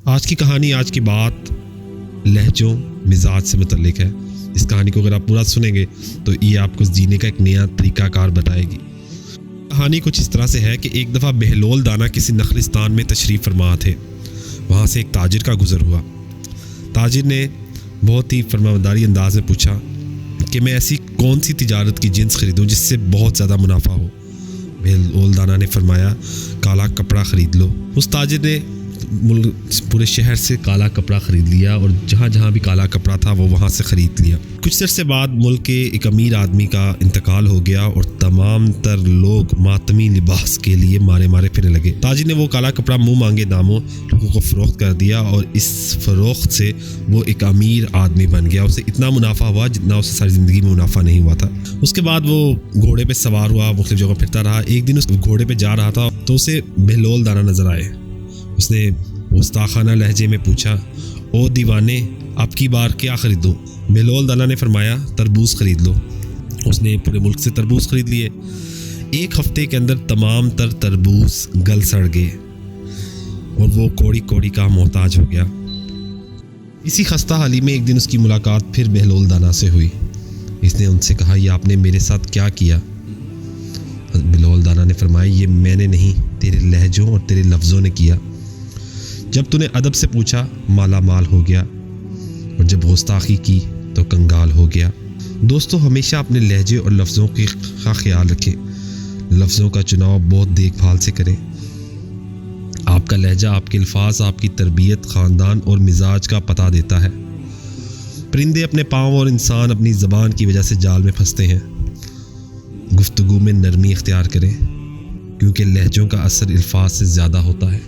آج کی کہانی، آج کی بات لہجوں مزاج سے متعلق ہے۔ اس کہانی کو اگر آپ پورا سنیں گے تو یہ آپ کو جینے کا ایک نیا طریقہ کار بتائے گی۔ کہانی کچھ اس طرح سے ہے کہ ایک دفعہ بہلول دانا کسی نخلستان میں تشریف فرما تھے۔ وہاں سے ایک تاجر کا گزر ہوا۔ تاجر نے بہت ہی فرمانبرداری انداز میں پوچھا کہ میں ایسی کون سی تجارت کی جنس خریدوں جس سے بہت زیادہ منافع ہو۔ بہلول دانا نے فرمایا کالا کپڑا خرید لو۔ اس تاجر نے پورے شہر سے کالا کپڑا خرید لیا اور جہاں جہاں بھی کالا کپڑا تھا وہ وہاں سے خرید لیا۔ کچھ عرصے بعد ملک کے ایک امیر آدمی کا انتقال ہو گیا اور تمام تر لوگ ماتمی لباس کے لیے مارے پھرنے لگے۔ تاجر نے وہ کالا کپڑا منہ مانگے داموں لوگوں کو فروخت کر دیا اور اس فروخت سے وہ ایک امیر آدمی بن گیا۔ اسے اتنا منافع ہوا جتنا اسے ساری زندگی میں منافع نہیں ہوا تھا۔ اس کے بعد وہ گھوڑے پہ سوار ہوا، مختلف جگہوں پھرتا رہا۔ ایک دن اس گھوڑے پہ جا رہا تھا تو اسے بہلول دانا نظر آئے۔ اس نے گستاخانہ لہجے میں پوچھا، او دیوانے، اب کی بار کیا خریدوں؟ بہلول دانا نے فرمایا تربوز خرید لو۔ اس نے پورے ملک سے تربوز خرید لیے۔ ایک ہفتے کے اندر تمام تر تربوز گل سڑ گئے اور وہ کوڑی کوڑی کا محتاج ہو گیا۔ اسی خستہ حالی میں ایک دن اس کی ملاقات پھر بہلول دانا سے ہوئی۔ اس نے ان سے کہا، یہ آپ نے میرے ساتھ کیا کیا؟ بہلول دانا نے فرمایا، یہ میں نے نہیں، تیرے لہجوں اور تیرے لفظوں نے کیا۔ جب تو نے ادب سے پوچھا مالا مال ہو گیا، اور جب گستاخی کی تو کنگال ہو گیا۔ دوستو، ہمیشہ اپنے لہجے اور لفظوں کا خیال رکھیں۔ لفظوں کا چناؤ بہت دیکھ بھال سے کریں۔ آپ کا لہجہ، آپ کے الفاظ، آپ کی تربیت، خاندان اور مزاج کا پتہ دیتا ہے۔ پرندے اپنے پاؤں اور انسان اپنی زبان کی وجہ سے جال میں پھنستے ہیں۔ گفتگو میں نرمی اختیار کریں کیونکہ لہجوں کا اثر الفاظ سے زیادہ ہوتا ہے۔